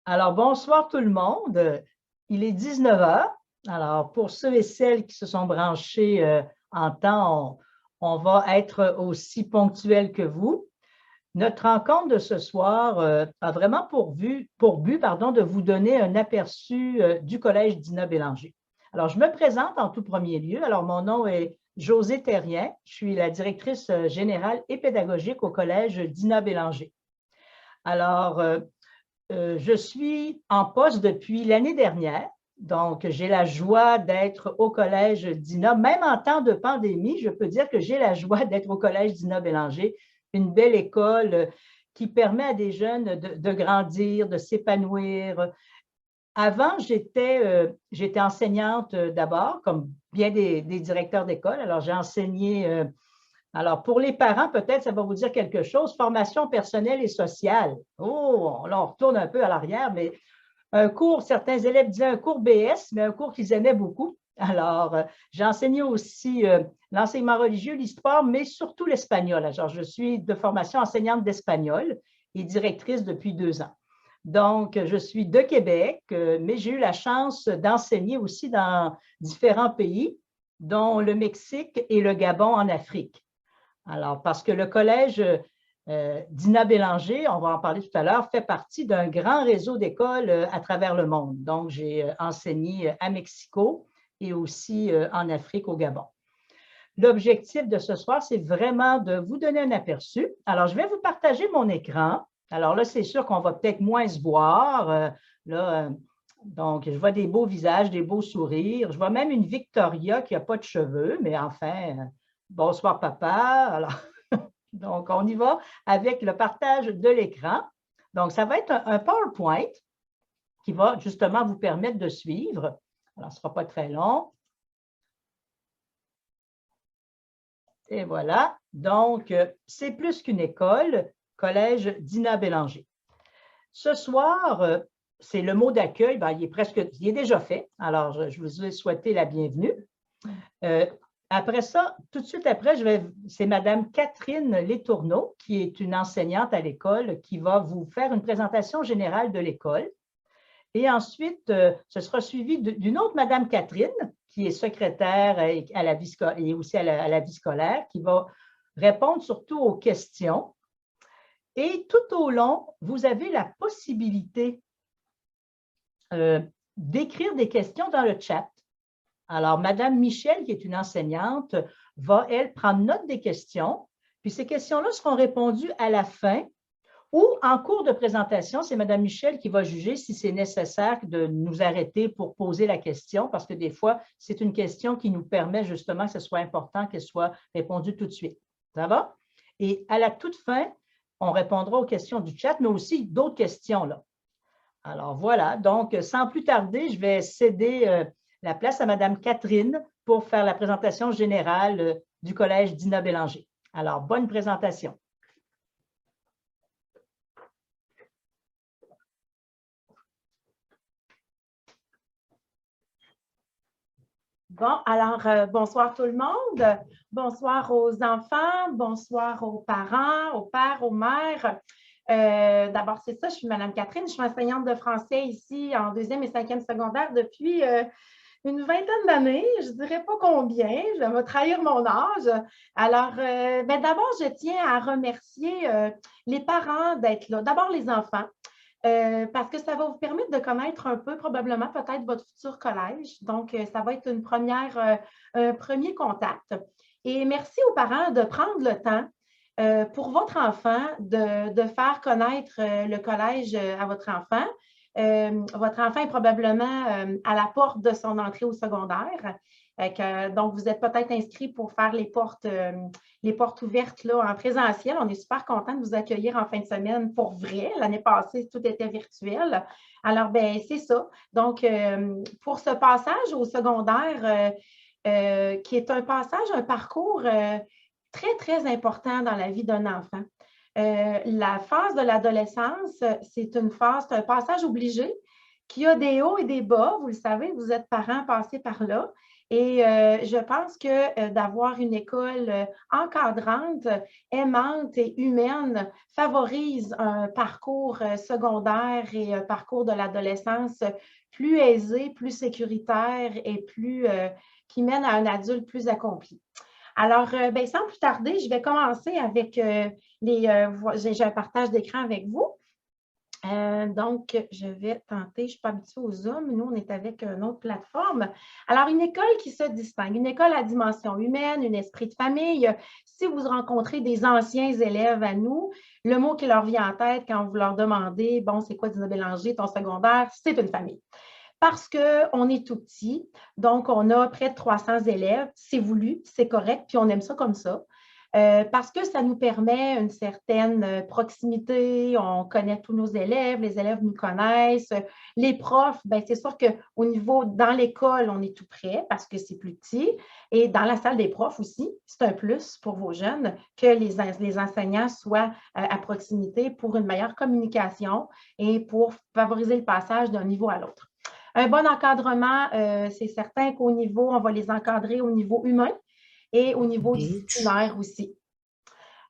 Alors, bonsoir tout le monde. Il est 19 heures. Alors, pour ceux et celles qui se sont branchés en temps, on va être aussi ponctuels que vous. Notre rencontre de ce soir a vraiment pour but de vous donner un aperçu du Collège Dina Bélanger. Alors, je me présente en tout premier lieu. Alors, mon nom est Josée Terrien. Je suis la directrice générale et pédagogique au Collège Dina Bélanger. Alors, je suis en poste depuis l'année dernière, donc j'ai la joie d'être au Collège Dina. Même en temps de pandémie, je peux dire que j'ai la joie d'être au Collège Dina Bélanger, une belle école qui permet à des jeunes de grandir, de s'épanouir. Avant, j'étais enseignante d'abord, comme bien des directeurs d'école. Alors, j'ai enseigné. Alors, pour les parents, peut-être, ça va vous dire quelque chose. Formation personnelle et sociale. Oh, là, on retourne un peu à l'arrière, mais un cours, certains élèves disaient un cours BS, mais un cours qu'ils aimaient beaucoup. Alors, j'ai enseigné aussi l'enseignement religieux, l'histoire, mais surtout l'espagnol. Alors, je suis de formation enseignante d'espagnol et directrice depuis 2 ans. Donc, je suis de Québec, mais j'ai eu la chance d'enseigner aussi dans différents pays, dont le Mexique et le Gabon en Afrique. Alors, parce que le collège Dina Bélanger, on va en parler tout à l'heure, fait partie d'un grand réseau d'écoles à travers le monde. Donc, j'ai enseigné à Mexico et aussi en Afrique, au Gabon. L'objectif de ce soir, c'est vraiment de vous donner un aperçu. Alors, je vais vous partager mon écran. Alors là, c'est sûr qu'on va peut-être moins se voir. Donc, je vois des beaux visages, des beaux sourires. Je vois même une Victoria qui n'a pas de cheveux, mais enfin, bonsoir papa. Alors, donc, on y va avec le partage de l'écran. Donc, ça va être un PowerPoint qui va justement vous permettre de suivre. Alors, ce ne sera pas très long. Et voilà. Donc, c'est plus qu'une école, Collège Dina Bélanger. Ce soir, c'est le mot d'accueil, il est déjà fait. Alors, je vous ai souhaité la bienvenue. Après ça, tout de suite après, c'est Mme Catherine Letourneau, qui est une enseignante à l'école, qui va vous faire une présentation générale de l'école. Et ensuite, ce sera suivi d'une autre Mme Catherine, qui est secrétaire à la vie, et aussi à la vie scolaire, qui va répondre surtout aux questions. Et tout au long, vous avez la possibilité d'écrire des questions dans le chat. Alors, Mme Michel, qui est une enseignante, va, elle, prendre note des questions, puis ces questions-là seront répondues à la fin ou en cours de présentation. C'est Mme Michel qui va juger si c'est nécessaire de nous arrêter pour poser la question, parce que des fois, c'est une question qui nous permet justement que ce soit important qu'elle soit répondue tout de suite. Ça va? Et à la toute fin, on répondra aux questions du chat, mais aussi d'autres questions là. Alors voilà, donc sans plus tarder, je vais céder la place à Mme Catherine pour faire la présentation générale du Collège Dina Bélanger. Alors, bonne présentation. Bon, alors, bonsoir tout le monde. Bonsoir aux enfants, bonsoir aux parents, aux pères, aux mères. D'abord, c'est ça, je suis Mme Catherine, je suis enseignante de français ici en 2e et 5e secondaire depuis une vingtaine d'années, je ne dirais pas combien, je vais trahir mon âge. Alors, d'abord, je tiens à remercier les parents d'être là. D'abord, les enfants. Parce que ça va vous permettre de connaître un peu, probablement, peut-être votre futur collège. Donc, ça va être un premier contact. Et merci aux parents de prendre le temps pour votre enfant de faire connaître le collège à votre enfant. Votre enfant est probablement à la porte de son entrée au secondaire. Donc, vous êtes peut-être inscrit pour faire les portes ouvertes là, en présentiel. On est super content de vous accueillir en fin de semaine pour vrai. L'année passée, tout était virtuel. Alors, ben c'est ça. Donc, pour ce passage au secondaire, qui est un parcours très, très important dans la vie d'un enfant. La phase de l'adolescence, c'est un passage obligé qui a des hauts et des bas. Vous le savez, vous êtes parents passés par là. Et je pense que d'avoir une école encadrante, aimante et humaine favorise un parcours secondaire et un parcours de l'adolescence plus aisé, plus sécuritaire et qui mène à un adulte plus accompli. Alors, ben, sans plus tarder, je vais commencer avec j'ai un partage d'écran avec vous. Donc, je vais tenter, je ne suis pas habituée au Zoom, nous, on est avec une autre plateforme. Alors, une école qui se distingue, une école à dimension humaine, un esprit de famille. Si vous rencontrez des anciens élèves à nous, le mot qui leur vient en tête quand vous leur demandez, bon, c'est quoi Dina Bélanger, ton secondaire, c'est une famille. Parce qu'on est tout petit, donc on a près de 300 élèves, c'est voulu, c'est correct, puis on aime ça comme ça. Parce que ça nous permet une certaine proximité, on connaît tous nos élèves, les élèves nous connaissent. Les profs, ben, c'est sûr qu'au niveau, dans l'école, on est tout près parce que c'est plus petit. Et dans la salle des profs aussi, c'est un plus pour vos jeunes que les enseignants soient à proximité pour une meilleure communication et pour favoriser le passage d'un niveau à l'autre. Un bon encadrement, c'est certain qu'au niveau, on va les encadrer au niveau humain et au niveau disciplinaire aussi.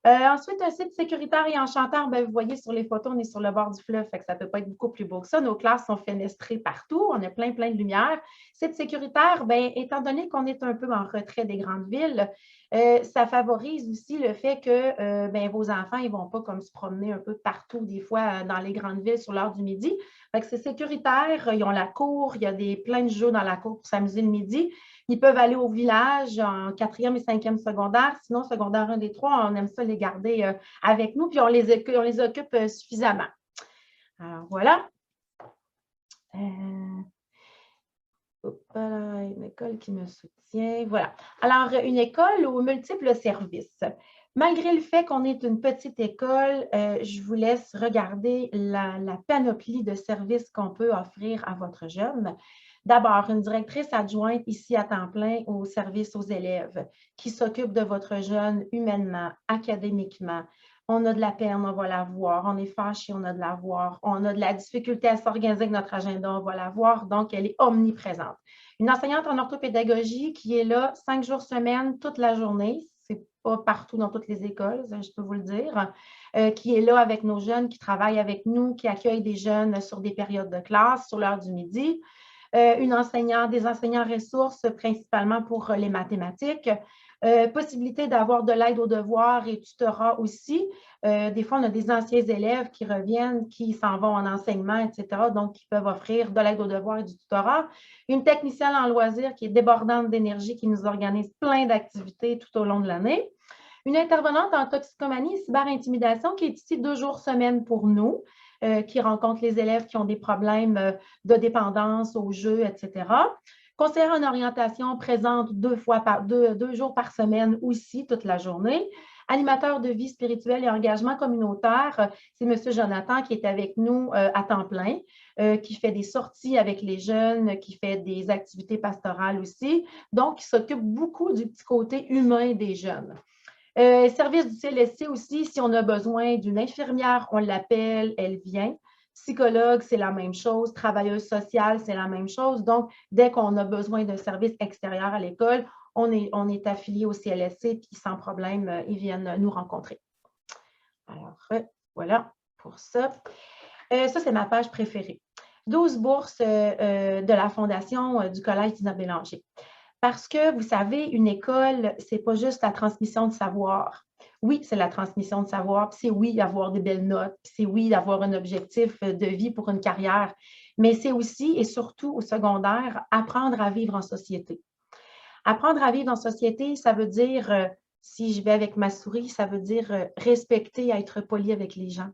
Ensuite, un site sécuritaire et enchanteur, ben, vous voyez sur les photos, on est sur le bord du fleuve, fait que ça ne peut pas être beaucoup plus beau que ça. Nos classes sont fenestrées partout, on a plein de lumière. Site sécuritaire, ben, étant donné qu'on est un peu en retrait des grandes villes, ça favorise aussi le fait que ben, vos enfants, ils ne vont pas comme se promener un peu partout, des fois dans les grandes villes sur l'heure du midi. Fait que c'est sécuritaire, ils ont la cour, il y a plein de jeux dans la cour pour s'amuser le midi. Ils peuvent aller au village en 4e et 5e secondaire. Sinon, secondaire 1 des 3, on aime ça les garder avec nous, puis on les occupe suffisamment. Alors, voilà. Une école qui me soutient. Voilà. Alors, une école aux multiples services. Malgré le fait qu'on est une petite école, je vous laisse regarder la panoplie de services qu'on peut offrir à votre jeune. D'abord, une directrice adjointe ici à temps plein au service aux élèves qui s'occupe de votre jeune humainement, académiquement. On a de la peine, on va la voir. On est fâché, on a de la voir. On a de la difficulté à s'organiser avec notre agenda, on va la voir. Donc, elle est omniprésente. Une enseignante en orthopédagogie qui est là 5 jours semaine, toute la journée. Ce n'est pas partout dans toutes les écoles, je peux vous le dire. Qui est là avec nos jeunes, qui travaille avec nous, qui accueille des jeunes sur des périodes de classe, sur l'heure du midi. Des enseignants ressources principalement pour les mathématiques. Possibilité d'avoir de l'aide aux devoirs et tutorat aussi. Des fois, on a des anciens élèves qui reviennent, qui s'en vont en enseignement, etc. Donc, qui peuvent offrir de l'aide aux devoirs et du tutorat. Une technicienne en loisirs qui est débordante d'énergie, qui nous organise plein d'activités tout au long de l'année. Une intervenante en toxicomanie et cyberintimidation qui est ici 2 jours semaine pour nous, qui rencontre les élèves qui ont des problèmes de dépendance aux jeux, etc. Conseillère en orientation présente 2 jours par semaine aussi, toute la journée. Animateur de vie spirituelle et engagement communautaire, c'est M. Jonathan qui est avec nous à temps plein, qui fait des sorties avec les jeunes, qui fait des activités pastorales aussi. Donc, il s'occupe beaucoup du petit côté humain des jeunes. Service du CLSC aussi, si on a besoin d'une infirmière, on l'appelle, elle vient. Psychologue, c'est la même chose. Travailleuse sociale, c'est la même chose. Donc, dès qu'on a besoin d'un service extérieur à l'école, on est affilié au CLSC, puis sans problème, ils viennent nous rencontrer. Alors, voilà pour ça. Ça, c'est ma page préférée. 12 bourses de la Fondation du Collège Dina Bélanger. Parce que, vous savez, une école, ce n'est pas juste la transmission de savoir. Oui, c'est la transmission de savoir, puis c'est oui avoir des belles notes, puis c'est oui d'avoir un objectif de vie pour une carrière, mais c'est aussi et surtout au secondaire, apprendre à vivre en société. Apprendre à vivre en société, ça veut dire, si je vais avec ma souris, ça veut dire respecter, être poli avec les gens.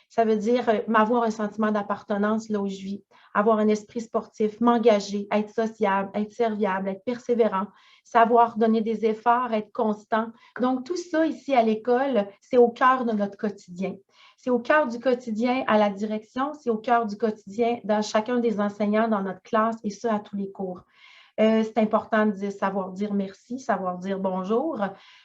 Ça veut dire m'avoir un sentiment d'appartenance là où je vis, avoir un esprit sportif, m'engager, être sociable, être serviable, être persévérant, savoir donner des efforts, être constant. Donc, tout ça ici à l'école, c'est au cœur de notre quotidien. C'est au cœur du quotidien à la direction, c'est au cœur du quotidien dans chacun des enseignants dans notre classe et ça à tous les cours. C'est important de savoir dire merci, savoir dire bonjour,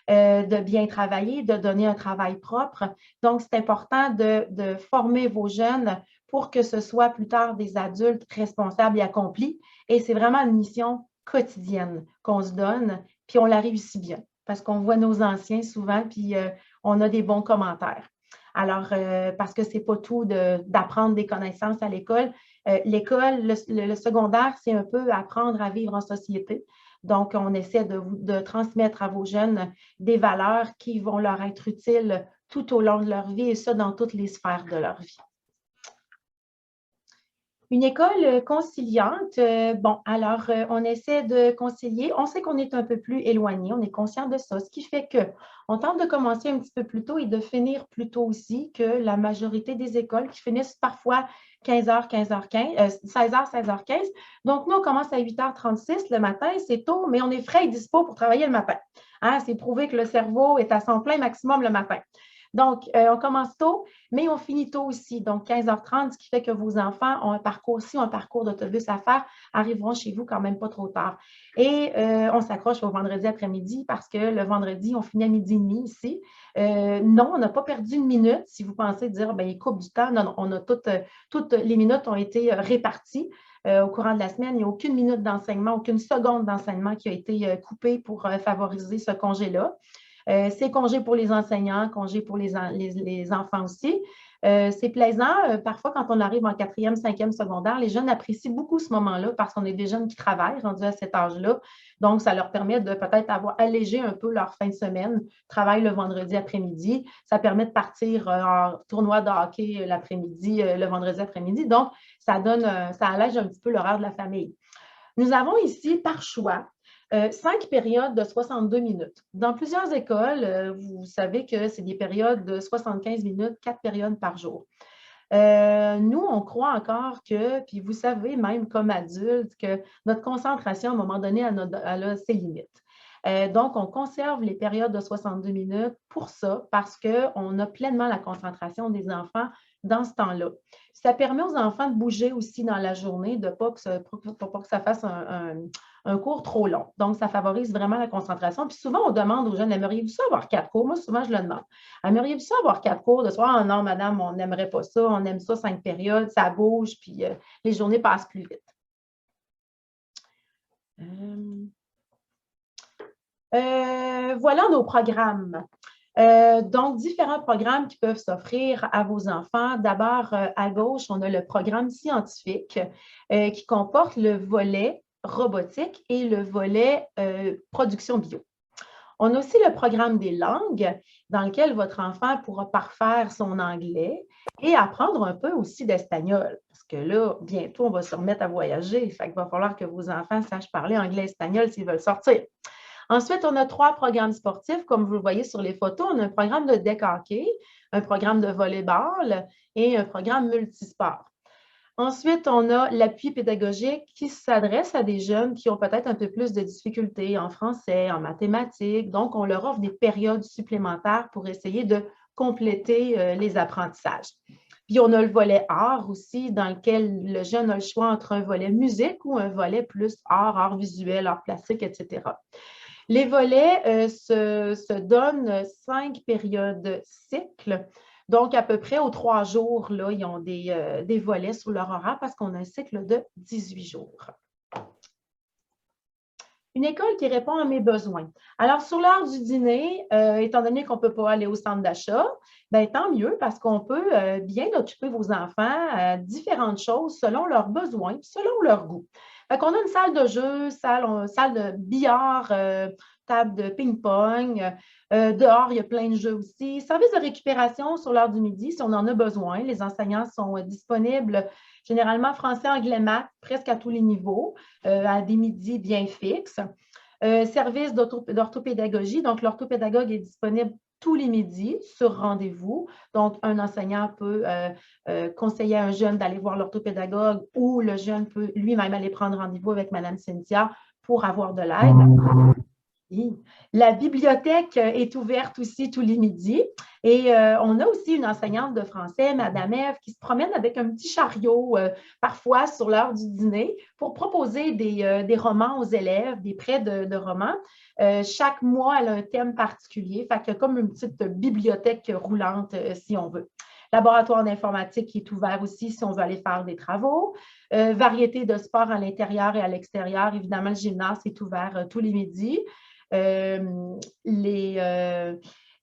de bien travailler, de donner un travail propre. Donc, c'est important de former vos jeunes pour que ce soit plus tard des adultes responsables et accomplis. Et c'est vraiment une mission quotidienne qu'on se donne, puis on la réussit bien parce qu'on voit nos anciens souvent, puis on a des bons commentaires. Alors, parce que ce n'est pas tout d'apprendre des connaissances à l'école. L'école, le secondaire, c'est un peu apprendre à vivre en société. Donc, on essaie de transmettre à vos jeunes des valeurs qui vont leur être utiles tout au long de leur vie et ça dans toutes les sphères de leur vie. Une école conciliante, alors on essaie de concilier. On sait qu'on est un peu plus éloigné, on est conscient de ça, ce qui fait qu'on tente de commencer un petit peu plus tôt et de finir plus tôt aussi que la majorité des écoles qui finissent parfois 15h, 15h15, 16h, 16h15. Donc, nous, on commence à 8h36 le matin, c'est tôt, mais on est frais et dispo pour travailler le matin. Hein, c'est prouvé que le cerveau est à son plein maximum le matin. Donc, on commence tôt, mais on finit tôt aussi. Donc, 15h30, ce qui fait que vos enfants ont un parcours, si ont un parcours d'autobus à faire, arriveront chez vous quand même pas trop tard. Et on s'accroche au vendredi après-midi parce que le vendredi, on finit à 12h30 ici. Non, on n'a pas perdu une minute. Si vous pensez dire, bien, il coupe du temps, non, non, on a toutes les minutes ont été réparties. Au courant de la semaine, il n'y a aucune minute d'enseignement, aucune seconde d'enseignement qui a été coupée pour favoriser ce congé-là. C'est congé pour les enseignants, congé pour les enfants aussi. C'est plaisant. Parfois, quand on arrive en 4e, 5e secondaire, les jeunes apprécient beaucoup ce moment-là parce qu'on est des jeunes qui travaillent rendus à cet âge-là. Donc, ça leur permet de peut-être avoir allégé un peu leur fin de semaine, travail le vendredi après-midi. Ça permet de partir en tournoi de hockey l'après-midi, le vendredi après-midi. Donc, ça allège un petit peu l'horaire de la famille. Nous avons ici, par choix, 5 périodes de 62 minutes. Dans plusieurs écoles, vous savez que c'est des périodes de 75 minutes, 4 périodes par jour. Nous, on croit encore que, puis vous savez même comme adultes, que notre concentration, à un moment donné, elle a ses limites. Donc, on conserve les périodes de 62 minutes pour ça, parce qu'on a pleinement la concentration des enfants dans ce temps-là. Ça permet aux enfants de bouger aussi dans la journée, de pas que ça fasse un cours trop long. Donc, ça favorise vraiment la concentration. Puis souvent, on demande aux jeunes, aimeriez-vous ça avoir 4 cours? Moi, souvent, je le demande. Aimeriez-vous ça avoir 4 cours de soir? Ah non, madame, on n'aimerait pas ça. On aime ça 5 périodes, ça bouge, puis les journées passent plus vite. Voilà nos programmes. Donc, différents programmes qui peuvent s'offrir à vos enfants. D'abord, à gauche, on a le programme scientifique qui comporte le volet robotique et le volet production bio. On a aussi le programme des langues dans lequel votre enfant pourra parfaire son anglais et apprendre un peu aussi d'espagnol. Parce que là, bientôt, on va se remettre à voyager. Fait qu'il va falloir que vos enfants sachent parler anglais et espagnol s'ils veulent sortir. Ensuite, on a 3 programmes sportifs. Comme vous le voyez sur les photos, on a un programme de deck hockey, un programme de volleyball et un programme multisport. Ensuite, on a l'appui pédagogique qui s'adresse à des jeunes qui ont peut-être un peu plus de difficultés en français, en mathématiques. Donc, on leur offre des périodes supplémentaires pour essayer de compléter les apprentissages. Puis, on a le volet art aussi, dans lequel le jeune a le choix entre un volet musique ou un volet plus art visuel, art plastique, etc. Les volets se donnent 5 périodes cycles. Donc, à peu près aux 3 jours, là, ils ont des volets sur leur horaire parce qu'on a un cycle de 18 jours. Une école qui répond à mes besoins. Alors, sur l'heure du dîner, étant donné qu'on ne peut pas aller au centre d'achat, bien, tant mieux parce qu'on peut bien occuper vos enfants à différentes choses selon leurs besoins, selon leur goût. Fait qu'on a une salle de jeu, salle de billard, table de ping-pong. Dehors, il y a plein de jeux aussi. Service de récupération sur l'heure du midi, si on en a besoin. Les enseignants sont disponibles généralement français, anglais, maths, presque à tous les niveaux, à des midis bien fixes. Service d'orthopédagogie, donc l'orthopédagogue est disponible tous les midis sur rendez-vous. Donc, un enseignant peut conseiller à un jeune d'aller voir l'orthopédagogue ou le jeune peut lui-même aller prendre rendez-vous avec Mme Cynthia pour avoir de l'aide. La bibliothèque est ouverte aussi tous les midis et on a aussi une enseignante de français, Mme Ève, qui se promène avec un petit chariot parfois sur l'heure du dîner pour proposer des romans aux élèves, des prêts de romans. Chaque mois, elle a un thème particulier, fait qu'il y a comme une petite bibliothèque roulante si on veut. Laboratoire d'informatique qui est ouvert aussi si on veut aller faire des travaux. Variété de sports à l'intérieur et à l'extérieur. Évidemment, le gymnase est ouvert tous les midis.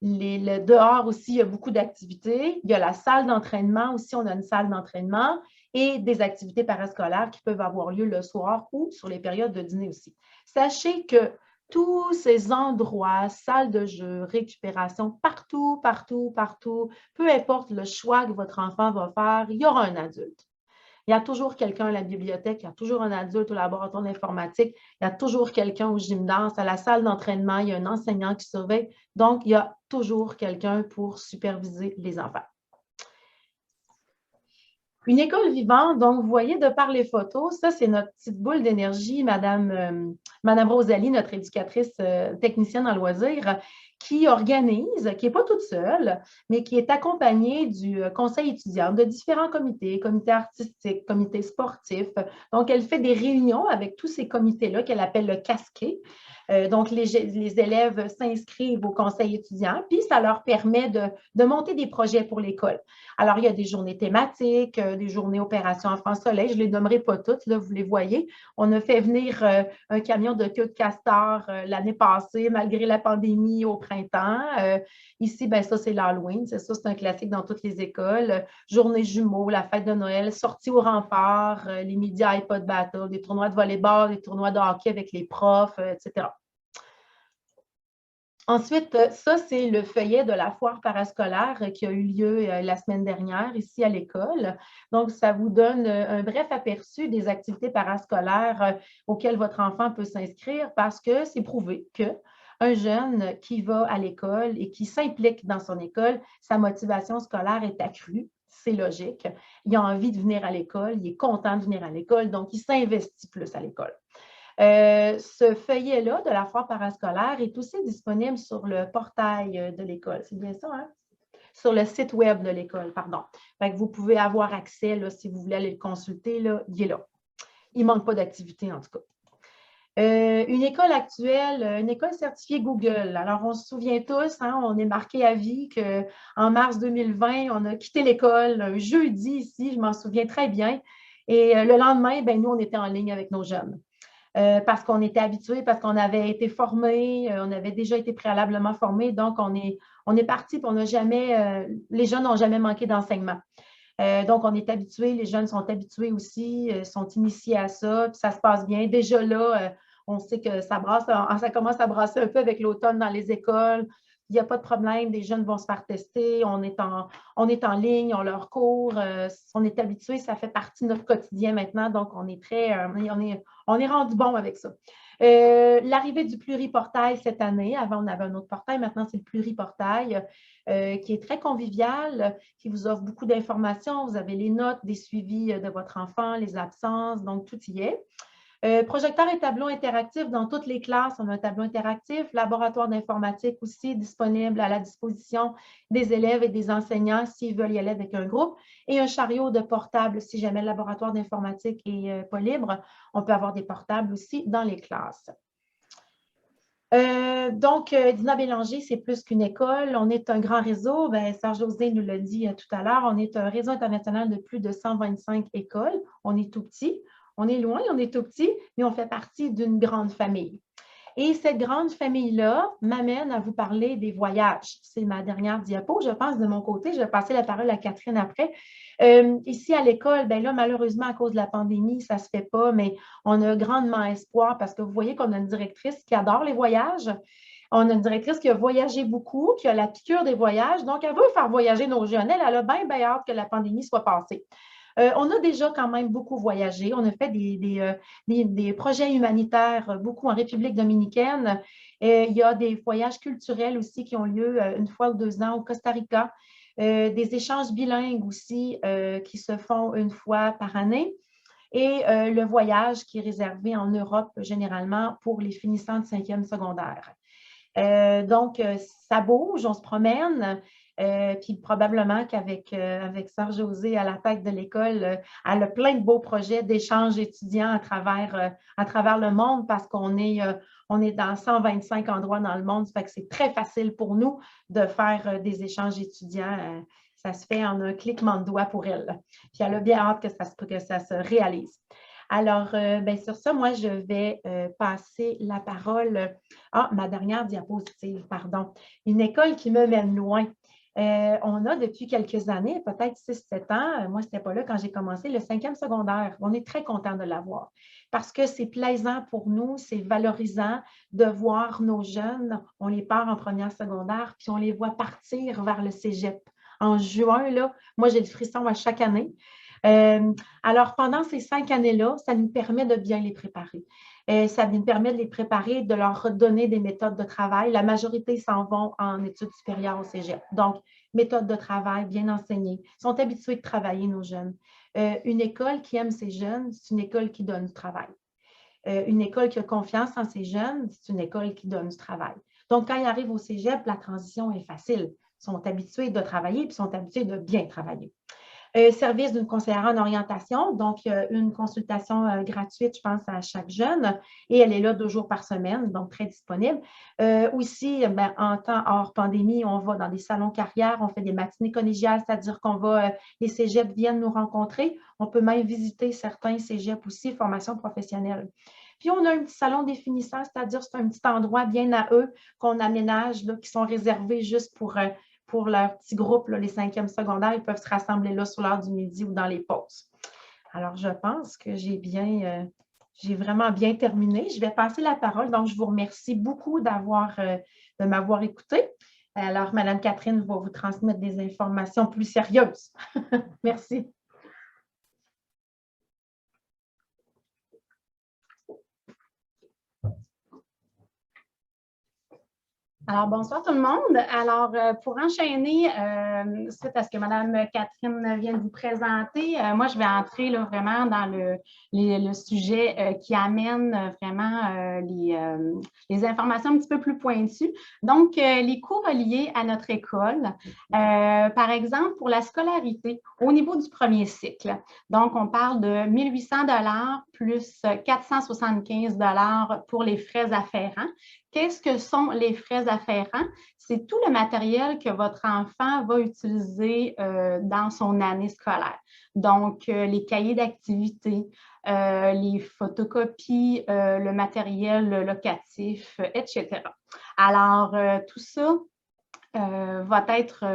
Dehors aussi, il y a beaucoup d'activités. Il y a la salle d'entraînement aussi, on a une salle d'entraînement et des activités parascolaires qui peuvent avoir lieu le soir ou sur les périodes de dîner aussi. Sachez que tous ces endroits, salles de jeu, récupération, partout, partout, partout, peu importe le choix que votre enfant va faire, il y aura un adulte. Il y a toujours quelqu'un à la bibliothèque, il y a toujours un adulte au laboratoire d'informatique, il y a toujours quelqu'un au gymnase, à la salle d'entraînement, il y a un enseignant qui surveille. Donc, il y a toujours quelqu'un pour superviser les enfants. Une école vivante, donc vous voyez de par les photos, ça c'est notre petite boule d'énergie, Madame Rosalie, notre éducatrice technicienne en loisirs, qui organise, qui n'est pas toute seule, mais qui est accompagnée du conseil étudiant, de différents comités, comités artistiques, comités sportifs. Donc, elle fait des réunions avec tous ces comités-là qu'elle appelle le casquet. Donc, les élèves s'inscrivent au conseil étudiant, puis ça leur permet de monter des projets pour l'école. Alors, il y a des journées thématiques, des journées opération Enfant Soleil, je ne les nommerai pas toutes, là, vous les voyez. On a fait venir un camion de queue de castor l'année passée, malgré la pandémie au printemps. Ici, ben, ça, c'est l'Halloween, c'est ça, c'est un classique dans toutes les écoles. Journée jumeaux, la fête de Noël, sortie au rempart, les midis iPod Battle, des tournois de volleyball, des tournois de hockey avec les profs, etc. Ensuite, ça, c'est le feuillet de la foire parascolaire qui a eu lieu la semaine dernière ici à l'école. Donc, ça vous donne un bref aperçu des activités parascolaires auxquelles votre enfant peut s'inscrire parce que c'est prouvé qu'un jeune qui va à l'école et qui s'implique dans son école, sa motivation scolaire est accrue. C'est logique. Il a envie de venir à l'école, il est content de venir à l'école, donc il s'investit plus à l'école. Ce feuillet-là de la foire parascolaire est aussi disponible sur le portail de l'école. C'est bien ça, hein? Sur le site web de l'école, pardon. Fait que vous pouvez avoir accès, là, si vous voulez aller le consulter, là, il est là. Il ne manque pas d'activité, en tout cas. Une école actuelle, une école certifiée Google. Alors, on se souvient tous, hein, on est marqué à vie qu'en mars 2020, on a quitté l'école un jeudi ici, je m'en souviens très bien. Et le lendemain, ben, nous, on était en ligne avec nos jeunes. Parce qu'on était habitués, parce qu'on avait été formés, on avait déjà été préalablement formés. Donc, on est parti, puis les jeunes n'ont jamais manqué d'enseignement. Donc, on est habitués, les jeunes sont habitués aussi, sont initiés à ça, puis ça se passe bien. Déjà là, on sait que ça commence à brasser un peu avec l'automne dans les écoles. Il n'y a pas de problème, les jeunes vont se faire tester, on est en ligne, on leur cours, on est habitué, ça fait partie de notre quotidien maintenant, donc on est rendu bon avec ça. L'arrivée du pluriportail cette année, avant on avait un autre portail, maintenant c'est le pluriportail qui est très convivial, qui vous offre beaucoup d'informations, vous avez les notes, des suivis de votre enfant, les absences, donc tout y est. Projecteur et tableau interactif dans toutes les classes. On a un tableau interactif, laboratoire d'informatique aussi disponible à la disposition des élèves et des enseignants s'ils veulent y aller avec un groupe et un chariot de portables si jamais le laboratoire d'informatique n'est pas libre. On peut avoir des portables aussi dans les classes. Donc, Dina Bélanger, c'est plus qu'une école. On est un grand réseau. Ben, Serge-José nous l'a dit tout à l'heure. On est un réseau international de plus de 125 écoles. On est tout petit. On est loin, on est tout petit, mais on fait partie d'une grande famille. Et cette grande famille-là m'amène à vous parler des voyages. C'est ma dernière diapo, je pense, de mon côté. Je vais passer la parole à Catherine après. Ici à l'école, ben là, malheureusement, à cause de la pandémie, ça ne se fait pas, mais on a grandement espoir parce que vous voyez qu'on a une directrice qui adore les voyages. On a une directrice qui a voyagé beaucoup, qui a la piqûre des voyages. Donc, elle veut faire voyager nos jeunes. Elle a bien hâte que la pandémie soit passée. On a déjà quand même beaucoup voyagé. On a fait des projets humanitaires, beaucoup en République dominicaine. Il y a des voyages culturels aussi qui ont lieu une fois ou 2 ans au Costa Rica. Des échanges bilingues aussi qui se font une fois par année. Et le voyage qui est réservé en Europe généralement pour les finissants de 5e secondaire. Donc, ça bouge, on se promène. Puis probablement qu'avec Serge-José à la tête de l'école, elle a plein de beaux projets d'échanges étudiants à travers le monde parce qu'on est dans 125 endroits dans le monde. Ça fait que c'est très facile pour nous de faire des échanges étudiants Ça se fait en un cliquement de doigts pour elle. Puis elle a bien hâte que ça se réalise. Alors, bien, sur ça, moi, je vais passer la parole à ma dernière diapositive, pardon. Une école qui me mène loin. On a depuis quelques années, peut-être 6-7 ans, moi, ce n'était pas là quand j'ai commencé, le 5e secondaire. On est très content de l'avoir parce que c'est plaisant pour nous, c'est valorisant de voir nos jeunes, on les part en première secondaire, puis on les voit partir vers le cégep. En juin, là, moi, j'ai le frisson à chaque année. Alors, pendant ces 5 années-là, ça nous permet de bien les préparer. Ça nous permet de les préparer, de leur redonner des méthodes de travail. La majorité s'en vont en études supérieures au cégep. Donc, méthodes de travail bien enseignées. Ils sont habitués de travailler, nos jeunes. Une école qui aime ses jeunes, c'est une école qui donne du travail. Une école qui a confiance en ses jeunes, c'est une école qui donne du travail. Donc, quand ils arrivent au cégep, la transition est facile. Ils sont habitués de travailler puis sont habitués de bien travailler. Service d'une conseillère en orientation, donc une consultation gratuite, je pense, à chaque jeune, et elle est là 2 jours par semaine, donc très disponible. Aussi, ben, en temps hors pandémie, on va dans des salons carrières, on fait des matinées collégiales, c'est-à-dire qu'on va, les cégeps viennent nous rencontrer, on peut même visiter certains cégeps aussi, formation professionnelle. Puis, on a un petit salon des finissants, c'est-à-dire c'est un petit endroit bien à eux qu'on aménage, là, qui sont réservés juste pour leur petit groupe, là, les 5e secondaires, ils peuvent se rassembler là sur l'heure du midi ou dans les pauses. Alors, je pense que j'ai vraiment bien terminé. Je vais passer la parole. Donc, je vous remercie beaucoup de m'avoir écouté. Alors, Mme Catherine va vous transmettre des informations plus sérieuses. Merci. Alors, bonsoir tout le monde. Alors, pour enchaîner, suite à ce que Mme Catherine vient de vous présenter, moi, je vais entrer là, vraiment dans le sujet qui amène vraiment les informations un petit peu plus pointues. Donc, les coûts reliés à notre école, par exemple, pour la scolarité au niveau du premier cycle. Donc, on parle de 1 800 $ plus 475 $ pour les frais afférents. Qu'est-ce que sont les frais afférents? C'est tout le matériel que votre enfant va utiliser dans son année scolaire. Donc, les cahiers d'activité, les photocopies, le matériel locatif, etc. Alors, tout ça va être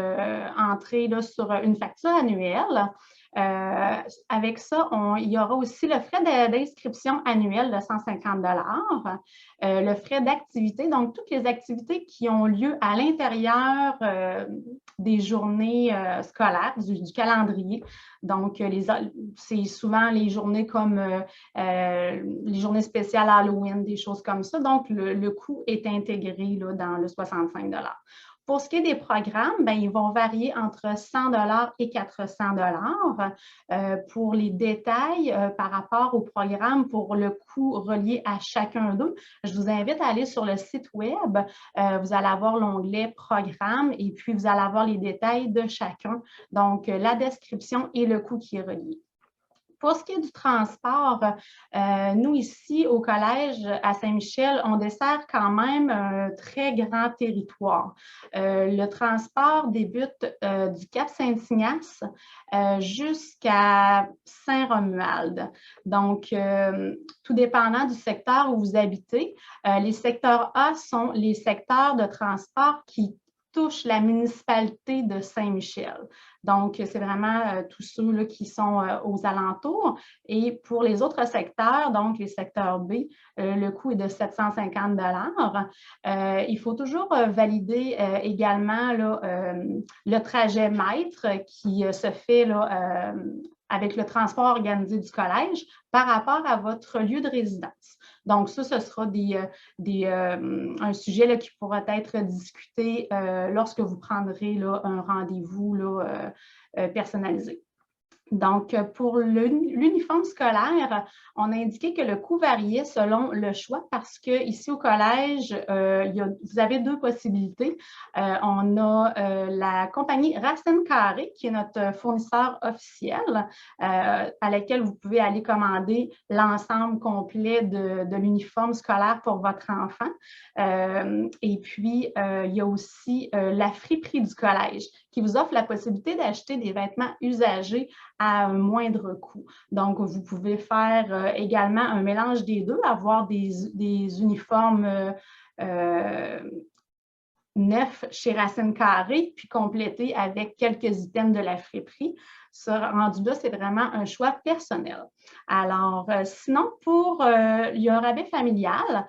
entré là, sur une facture annuelle. Avec ça, il y aura aussi le frais d'inscription annuel de 150 $, le frais d'activité, donc toutes les activités qui ont lieu à l'intérieur des journées scolaires, du calendrier. Donc, c'est souvent les journées comme les journées spéciales Halloween, des choses comme ça. Donc, le coût est intégré là, dans le 65 $. Pour ce qui est des programmes, bien, ils vont varier entre 100 $ et 400 $. Pour les détails par rapport au programme, pour le coût relié à chacun d'eux, je vous invite à aller sur le site web. Vous allez avoir l'onglet « Programme » et puis vous allez avoir les détails de chacun. Donc, la description et le coût qui est relié. Pour ce qui est du transport, nous ici au collège à Saint-Michel, on dessert quand même un très grand territoire. Le transport débute du Cap Saint-Ignace jusqu'à Saint-Romuald. Donc, tout dépendant du secteur où vous habitez, les secteurs A sont les secteurs de transport qui touchent la municipalité de Saint-Michel. Donc, c'est vraiment tous ceux là, qui sont aux alentours. Et pour les autres secteurs, donc les secteurs B, le coût est de 750 $. Il faut toujours valider également là, le trajet mètre qui se fait là, avec le transport organisé du collège par rapport à votre lieu de résidence. Donc, ça, ce sera un sujet là, qui pourra être discuté lorsque vous prendrez là, un rendez-vous personnalisé. Donc, pour l'uniforme scolaire, on a indiqué que le coût variait selon le choix parce qu'ici au collège, vous avez 2 possibilités. On a la compagnie Racine Carrée, qui est notre fournisseur officiel, à laquelle vous pouvez aller commander l'ensemble complet de l'uniforme scolaire pour votre enfant. Et puis, il y a aussi la friperie du collège, qui vous offre la possibilité d'acheter des vêtements usagés à un moindre coût. Donc, vous pouvez faire également un mélange des deux, avoir des uniformes neuf chez Racine Carrée, puis compléter avec quelques items de la friperie. Ce rendu-là, c'est vraiment un choix personnel. Alors, sinon, il y a un rabais familial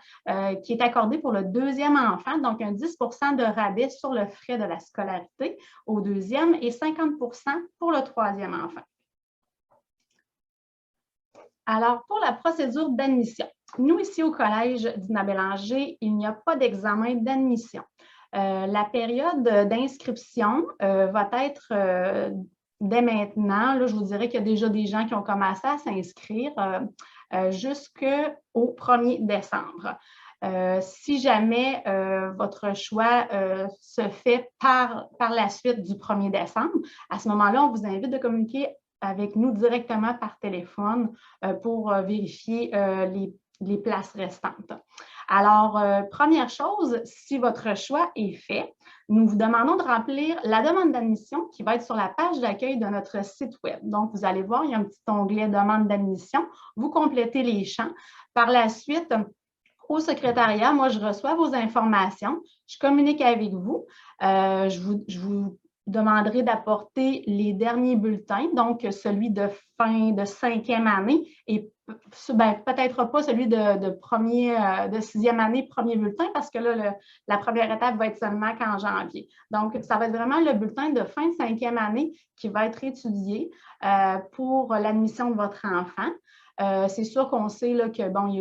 qui est accordé pour le deuxième enfant, donc un 10 de rabais sur le frais de la scolarité au deuxième et 50 pour le troisième enfant. Alors, pour la procédure d'admission, nous, ici au Collège Dina Bélanger, il n'y a pas d'examen d'admission. La période d'inscription va être dès maintenant. Là, je vous dirais qu'il y a déjà des gens qui ont commencé à s'inscrire jusqu'au 1er décembre. Si jamais votre choix se fait par la suite du 1er décembre, à ce moment-là, on vous invite de communiquer avec nous directement par téléphone pour vérifier les places restantes. Alors, première chose, si votre choix est fait, nous vous demandons de remplir la demande d'admission qui va être sur la page d'accueil de notre site Web. Donc, vous allez voir, il y a un petit onglet « Demande d'admission ». Vous complétez les champs. Par la suite, au secrétariat, moi, je reçois vos informations. Je communique avec vous. Je vous demanderai d'apporter les derniers bulletins, donc celui de fin de 5e année et peut-être pas celui de 6e année, premier bulletin, parce que là, la première étape va être seulement qu'en janvier. Donc, ça va être vraiment le bulletin de fin de 5e année qui va être étudié pour l'admission de votre enfant. C'est sûr qu'on sait là, que bon, il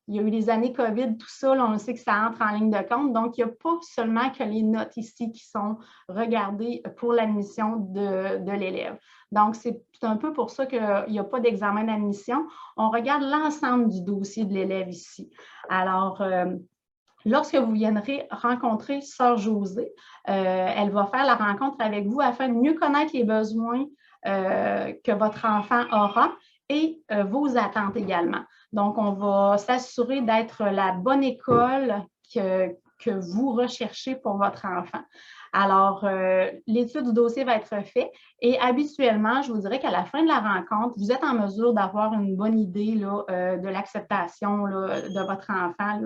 y a eu les années COVID, tout ça, là, on sait que ça entre en ligne de compte. Donc, il n'y a pas seulement que les notes ici qui sont regardées pour l'admission de l'élève. Donc, c'est un peu pour ça qu'il n'y a pas d'examen d'admission. On regarde l'ensemble du dossier de l'élève ici. Alors, lorsque vous viendrez rencontrer Sœur Josée, elle va faire la rencontre avec vous afin de mieux connaître les besoins que votre enfant aura et vos attentes également. Donc, on va s'assurer d'être la bonne école que vous recherchez pour votre enfant. Alors, l'étude du dossier va être faite et habituellement, je vous dirais qu'à la fin de la rencontre, vous êtes en mesure d'avoir une bonne idée là, de l'acceptation de votre enfant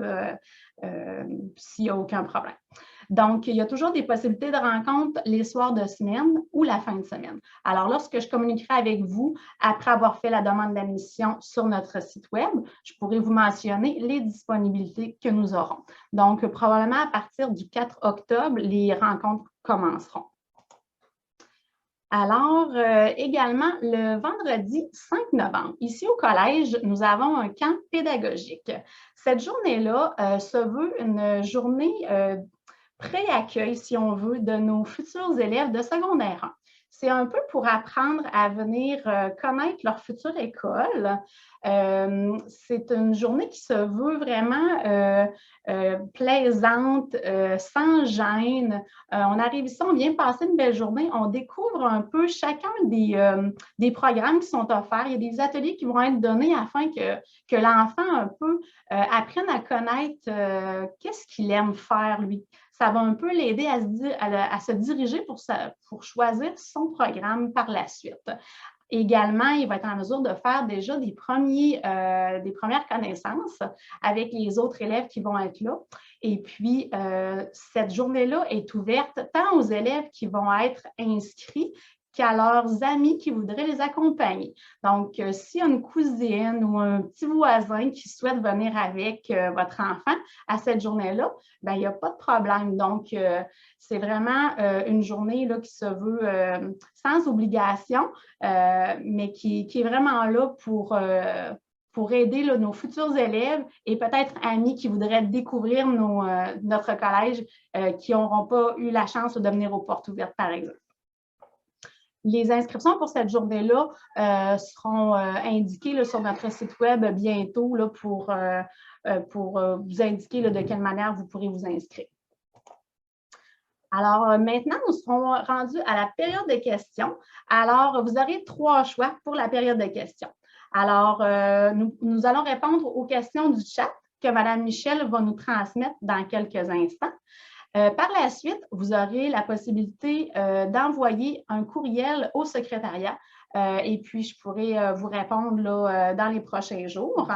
s'il n'y a aucun problème. Donc, il y a toujours des possibilités de rencontre les soirs de semaine ou la fin de semaine. Alors, lorsque je communiquerai avec vous, après avoir fait la demande d'admission sur notre site Web, je pourrai vous mentionner les disponibilités que nous aurons. Donc, probablement à partir du 4 octobre, les rencontres commenceront. Alors, également, le vendredi 5 novembre, ici au collège, nous avons un camp pédagogique. Cette journée-là se veut une journée pré-accueil, si on veut, de nos futurs élèves de secondaire 1. C'est un peu pour apprendre à venir connaître leur future école. C'est une journée qui se veut vraiment plaisante, sans gêne. On arrive ici, on vient passer une belle journée, on découvre un peu chacun des programmes qui sont offerts. Il y a des ateliers qui vont être donnés afin que l'enfant un peu apprenne à connaître qu'est-ce qu'il aime faire, lui. Ça va un peu l'aider à se diriger pour choisir son programme par la suite. Également, il va être en mesure de faire déjà des premières connaissances avec les autres élèves qui vont être là. Et puis, cette journée-là est ouverte tant aux élèves qui vont être inscrits qu'à leurs amis qui voudraient les accompagner. Donc, s'il y a une cousine ou un petit voisin qui souhaite venir avec votre enfant à cette journée-là, bien, il n'y a pas de problème. Donc, c'est vraiment une journée là, qui se veut sans obligation, mais qui est vraiment là pour aider là, nos futurs élèves et peut-être amis qui voudraient découvrir notre collège qui n'auront pas eu la chance de venir aux portes ouvertes, par exemple. Les inscriptions pour cette journée-là seront indiquées là, sur notre site Web bientôt là, pour vous indiquer là, de quelle manière vous pourrez vous inscrire. Alors, maintenant, nous serons rendus à la période de questions. Alors, vous aurez 3 choix pour la période de questions. Alors, nous allons répondre aux questions du chat que Mme Michel va nous transmettre dans quelques instants. Par la suite, vous aurez la possibilité d'envoyer un courriel au secrétariat et puis je pourrai vous répondre là, dans les prochains jours.